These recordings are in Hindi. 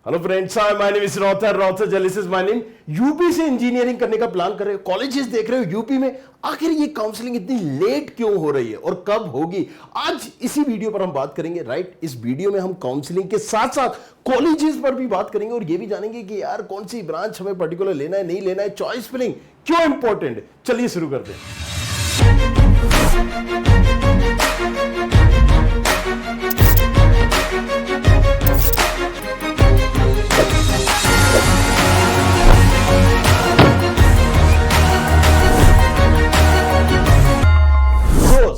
Hello friends, my name is रॉथर जलिस इज माय नेम। यूपी से इंजीनियरिंग करने का प्लान कर रहे हो, कॉलेजेस देख रहे हो यूपी में, आखिर ये काउंसलिंग इतनी लेट क्यों हो रही है और कब होगी, आज इसी वीडियो पर हम बात करेंगे। राइट, इस वीडियो में हम काउंसलिंग के साथ साथ कॉलेजेस पर भी बात करेंगे और ये भी जानेंगे कि यार कौन सी ब्रांच हमें पर्टिकुलर लेना है, नहीं लेना है, चॉइस फिलिंग क्यों इंपॉर्टेंट है। चलिए शुरू करते हैं।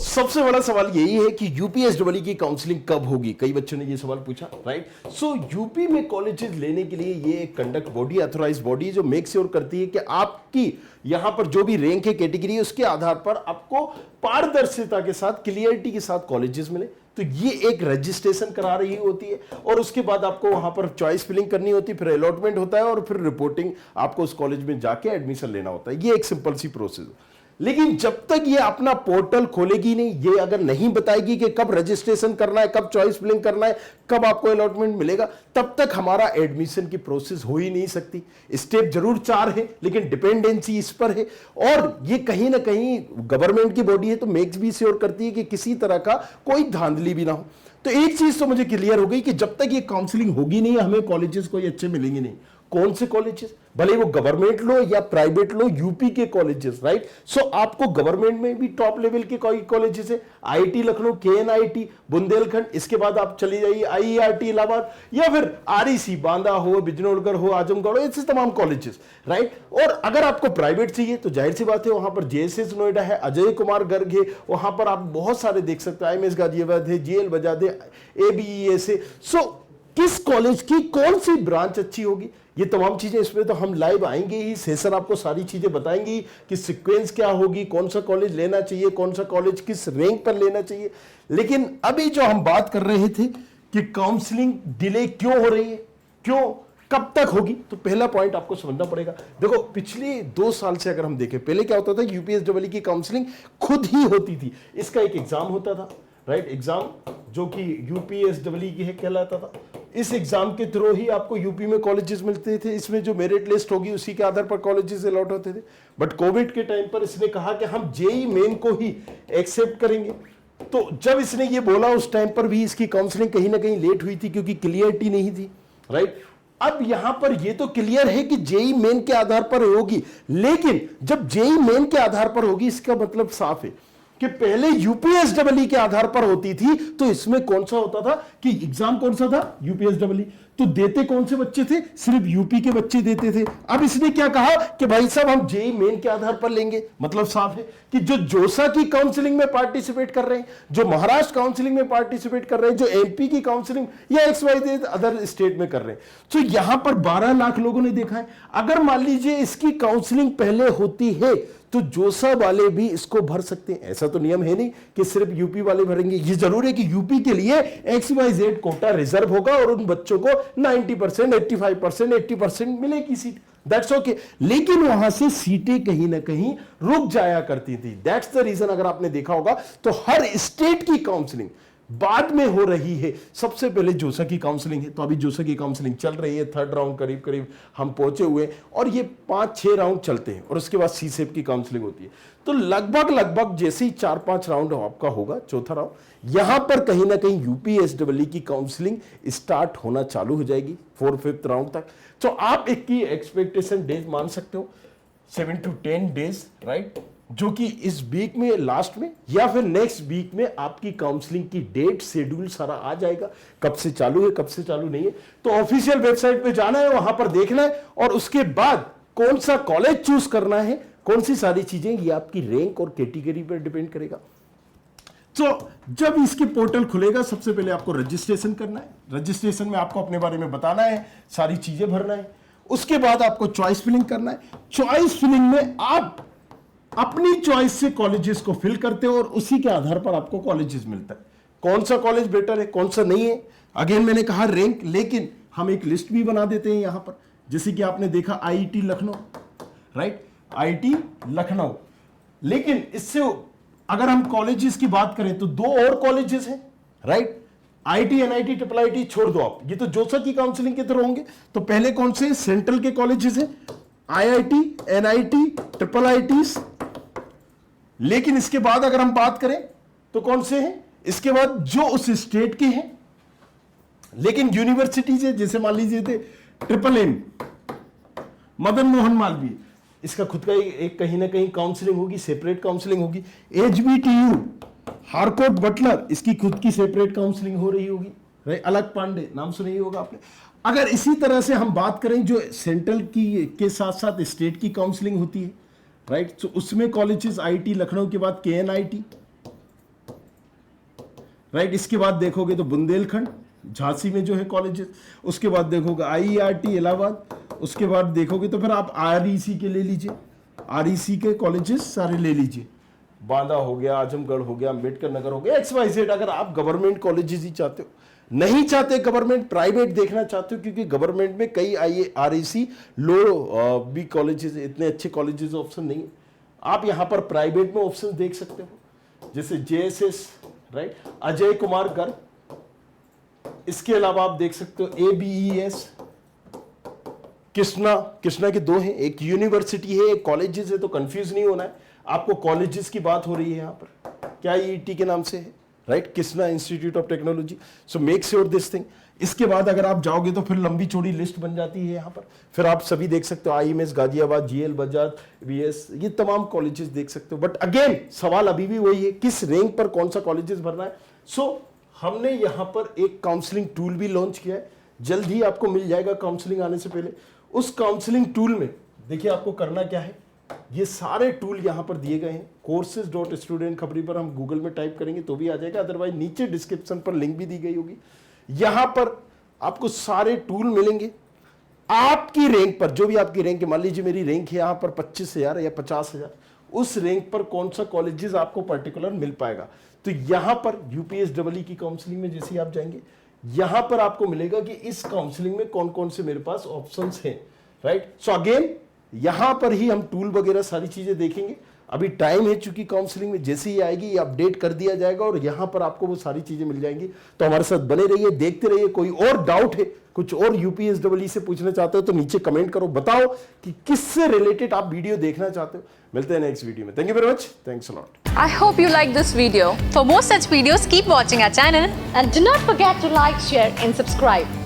सबसे बड़ा सवाल यही है कि यूपीएसडब्ल्यू की काउंसलिंग कब होगी। कई बच्चों ने ये सवाल पूछा। राइट, सो यूपी में कॉलेजेस लेने के लिए ये एक कंडक्ट बॉडी, ऑथराइज बॉडी जो मेक श्योर करती है कि आपकी यहां पर जो भी रैंक है, कैटेगरी है, उसके आधार पर आपको पारदर्शिता के साथ, क्लियरिटी के साथ कॉलेजेस मिले। तो ये एक रजिस्ट्रेशन करा रही होती है और उसके बाद आपको वहां पर चॉइस फिलिंग करनी होती है, फिर अलॉटमेंट होता है और फिर रिपोर्टिंग, आपको उस कॉलेज में जाके एडमिशन लेना होता है। ये एक सिंपल सी प्रोसेस है। लेकिन जब तक ये अपना पोर्टल खोलेगी नहीं, ये अगर नहीं बताएगी कि कब रजिस्ट्रेशन करना है, कब चॉइस फिलिंग करना है, कब आपको अलॉटमेंट मिलेगा, तब तक हमारा एडमिशन की प्रोसेस हो ही नहीं सकती। स्टेप जरूर 4 है लेकिन डिपेंडेंसी इस पर है और ये कहीं ना कहीं गवर्नमेंट की बॉडी है तो मेक्स भी श्योर करती है कि किसी तरह का कोई धांधली भी ना हो। तो एक चीज तो मुझे क्लियर हो गई कि जब तक ये काउंसलिंग होगी नहीं, हमें कॉलेजेस कोई अच्छे मिलेंगे नहीं। कौन से कॉलेजेस, भले वो गवर्नमेंट लो या प्राइवेट लो, यूपी के कॉलेजेस। राइट, सो आपको गवर्नमेंट में भी टॉप लेवल के कोई कॉलेजेस है, आईआईटी लखनऊ, केएनआईटी, बुंदेलखंड, इसके बाद आप चले जाइए आईईआरटी इलाहाबाद, या फिर आरईसी बांदा हो, बिजनौरगढ़ हो, आजमगढ़ हो, ऐसे तमाम कॉलेजेस। राइट, और अगर आपको प्राइवेट चाहिए तो जाहिर सी बात है वहां पर जेएसएस नोएडा है, अजय कुमार गर्ग है, वहां पर आप बहुत सारे देख सकते हैं, आईएमएस गाजियाबाद है, जेएल बजाज है, एबीईएस है। सो किस कॉलेज की कौन सी ब्रांच अच्छी होगी, ये तमाम चीजें इसमें तो हम लाइव आएंगे ही, सेशन आपको सारी चीजें बताएंगी कि सीक्वेंस क्या होगी, कौन सा कॉलेज लेना चाहिए, कौन सा कॉलेज किस रैंक पर लेना चाहिए। लेकिन अभी जो हम बात कर रहे थे कि काउंसलिंग डिले क्यों हो रही है, क्यों, कब तक होगी, तो पहला पॉइंट आपको समझना पड़ेगा। देखो, पिछले 2 साल से अगर हम देखें, पहले क्या होता था, यूपीएसडब्ल्यू की काउंसलिंग खुद ही होती थी। इसका एक एग्जाम होता था, राइट, एग्जाम जो कि यूपीएसडब्ल्यू की है कहलाता था। इस एग्जाम के थ्रू ही आपको यूपी में कॉलेजेस मिलते थे, इसमें जो मेरिट लिस्ट होगी उसी के आधार पर कॉलेजेस अलॉट होते थे। बट कोविड के टाइम पर इसने कहा कि हम जेई मेन को ही एक्सेप्ट करेंगे। तो जब इसने ये बोला उस टाइम पर भी इसकी काउंसलिंग कहीं ना कहीं लेट हुई थी क्योंकि क्लियरिटी नहीं थी। राइट, अब यहां पर ये तो क्लियर है कि जेई मेन के आधार पर होगी, लेकिन जब जेई मेन के आधार पर होगी इसका मतलब साफ है कि पहले यूपीएसडब्ल्यू के आधार पर होती थी। तो इसमें कौन सा होता था कि एग्जाम कौन सा था, यूपीएसडब्ल्यू, तो देते कौन से बच्चे थे, सिर्फ यूपी के बच्चे देते थे। अब इसने क्या कहा कि भाई साहब हम जेई मेन के आधार पर लेंगे। मतलब साफ है कि जो जोसा की काउंसलिंग में पार्टिसिपेट कर रहे हैं, जो महाराष्ट्र काउंसलिंग में पार्टिसिपेट कर रहे हैं, जो एमपी की काउंसलिंग या XYZ अदर स्टेट में कर रहे हैं, तो यहां पर 12 लाख लोगों ने देखा है। अगर मान लीजिए इसकी काउंसलिंग पहले होती है तो जोसा वाले भी इसको भर सकते हैं। ऐसा तो नियम है नहीं कि सिर्फ यूपी वाले भरेंगे। ये जरूर है कि यूपी के लिए XYZ कोटा रिजर्व होगा और उन बच्चों को 90%, 85%, 80% मिलेगी सीट। That's okay. लेकिन वहां से सीटें कहीं ना कहीं रुक जाया करती थी। That's the reason. अगर आपने देखा होगा तो हर स्टेट की काउंसलिंग बाद में हो रही है। सबसे पहले जोसा की काउंसलिंग है, तो अभी जोसा की काउंसलिंग चल रही है, 3rd राउंड करीब करीब हम पहुंचे हुए और ये 5-6 राउंड चलते हैं और उसके बाद सीसेप की काउंसलिंग होती है। तो लगभग जैसे ही 4-5 राउंड आपका होगा, 4था राउंड, यहां पर कहीं ना कहीं यूपीएसडब्ल्यू की काउंसलिंग स्टार्ट होना चालू हो जाएगी 4-5 राउंड तक। तो आप एक की एक्सपेक्टेशन डेज मान सकते हो 7 to 10 डेज, राइट, जो कि इस वीक में लास्ट में या फिर नेक्स्ट वीक में आपकी काउंसलिंग की डेट शेड्यूल सारा आ जाएगा, कब से चालू है, कब से चालू नहीं है। तो ऑफिशियल वेबसाइट पे जाना है, वहां पर देखना है और उसके बाद कौन सा कॉलेज चूज करना है, कौन सी सारी चीजें, ये आपकी रैंक और कैटेगरी पर डिपेंड करेगा। तो जब इसके पोर्टल खुलेगा, सबसे पहले आपको रजिस्ट्रेशन करना है। रजिस्ट्रेशन में आपको अपने बारे में बताना है, सारी चीजें भरना है। उसके बाद आपको चॉइस फिलिंग करना है। चॉइस फिलिंग में आप अपनी चॉइस से कॉलेजेस को फिल करते हो और उसी के आधार पर आपको कॉलेजेस मिलता है। कौन सा कॉलेज बेटर है, कौन सा नहीं है, अगेन मैंने कहा रैंक, लेकिन हम एक लिस्ट भी बना देते हैं यहां पर। जैसे कि आपने देखा IIT Lucknow, right, IIT Lucknow. लेकिन इससे अगर हम कॉलेजेस की बात करें तो 2 और कॉलेजेस हैं, right, IT, NIT, triple IT छोड़ दो आप, ये तो जोसा की काउंसलिंग के थ्रू होंगे। तो पहले कौन से सेंट्रल के कॉलेजेस हैं? IIT, NIT, triple ITs. लेकिन इसके बाद अगर हम बात करें तो कौन से हैं? इसके बाद जो उस स्टेट के हैं, लेकिन यूनिवर्सिटीज है, जैसे मान लीजिए थे ट्रिपल एम, मदन मोहन मालवीय, इसका खुद का एक कहीं ना कहीं काउंसलिंग होगी, सेपरेट काउंसलिंग होगी। एचबीटीयू, हारकोट बटलर, इसकी खुद की सेपरेट काउंसलिंग हो रही होगी, राइट। अलग पांडे, नाम सुना ही होगा आपने। अगर इसी तरह से हम बात करें जो सेंट्रल की के साथ साथ स्टेट की काउंसलिंग होती है, राइट, तो उसमें कॉलेजेस आईटी लखनऊ के बाद केएनआईटी, राइट। इसके बाद देखोगे तो बुंदेलखंड, झांसी में जो है कॉलेजेस, उसके बाद देखोगे आईईआरटी इलाहाबाद, उसके बाद देखोगे तो फिर आप आरईसी के ले लीजिए, आरईसी के कॉलेजेस सारे ले लीजिए, बांदा हो गया, आजमगढ़ हो गया, अम्बेडकर नगर हो गया, XYZ। अगर आप गवर्नमेंट कॉलेजेस ही चाहते हो, नहीं चाहते गवर्नमेंट, प्राइवेट देखना चाहते हो, क्योंकि गवर्नमेंट में कई आरईसी लो भी कॉलेजेस, इतने अच्छे कॉलेजेस ऑप्शन नहीं है। आप यहाँ पर प्राइवेट में ऑप्शन देख सकते हो, जैसे JSS, राइट, अजय कुमार गर्ग। इसके अलावा आप देख सकते हो ABES, कृष्णा के दो हैं, एक यूनिवर्सिटी है, एक कॉलेजेस है, तो कंफ्यूज नहीं होना है आपको। कॉलेजेस की बात हो रही है यहाँ पर, क्या EET के नाम से है, right, Krishna institute of technology. So make sure this thing. इसके बाद अगर आप जाओगे तो फिर लंबी चौड़ी लिस्ट बन जाती है यहाँ पर। फिर आप सभी देख सकते हो, IMS Ghaziabad, GL Bajaj, VS, ये तमाम कॉलेजेस देख सकते हो। बट अगेन सवाल अभी भी वही है, किस रैंक पर कौन सा कॉलेजेस भरना है। सो हमने यहाँ पर एक काउंसलिंग टूल भी लॉन्च किया है, जल्द ही आपको मिल जाएगा काउंसलिंग आने से पहले। उस काउंसलिंग टूल में देखिए आपको करना क्या है, ये सारे टूल यहाँ पर दिए गए हैं। courses.student खबरी पर हम गूगल में टाइप करेंगे तो भी आ जाएगा, अदरवाइज नीचे डिस्क्रिप्शन पर लिंक भी दी गई होगी। यहाँ पर आपको सारे टूल मिलेंगे आपकी रैंक पर, जो भी आपकी रैंक है। मान लीजिए मेरी रैंक है यहाँ पर 25,000 या 50,000, उस रैंक पर कौन सा कॉलेजेस आपको पर्टिकुलर मिल पाएगा। तो यहाँ पर UPSEE की काउंसलिंग में जैसे आप जाएंगे, यहाँ पर आपको मिलेगा कि इस काउंसलिंग में कौन कौन से मेरे पास ऑप्शंस हैं, राइट। सो अगेन यहां पर ही हम टूल वगैरह सारी चीजें देखेंगे। अभी टाइम है, चूंकि काउंसलिंग में जैसे ही आएगी ये अपडेट कर दिया जाएगा और यहां पर आपको वो सारी चीजें मिल जाएंगी। तो हमारे साथ बने रहिए, देखते रहिए। कोई और डाउट है, कुछ और UPSEE से पूछना चाहते हो तो नीचे कमेंट करो, बताओ कि किससे रिलेटेड आप वीडियो देखना चाहते हो। मिलते हैं नेक्स्ट वीडियो में। Thank you very much, thanks a lot. I hope you like this video. For more such videos, keep watching our channel And do not forget to like, share and subscribe.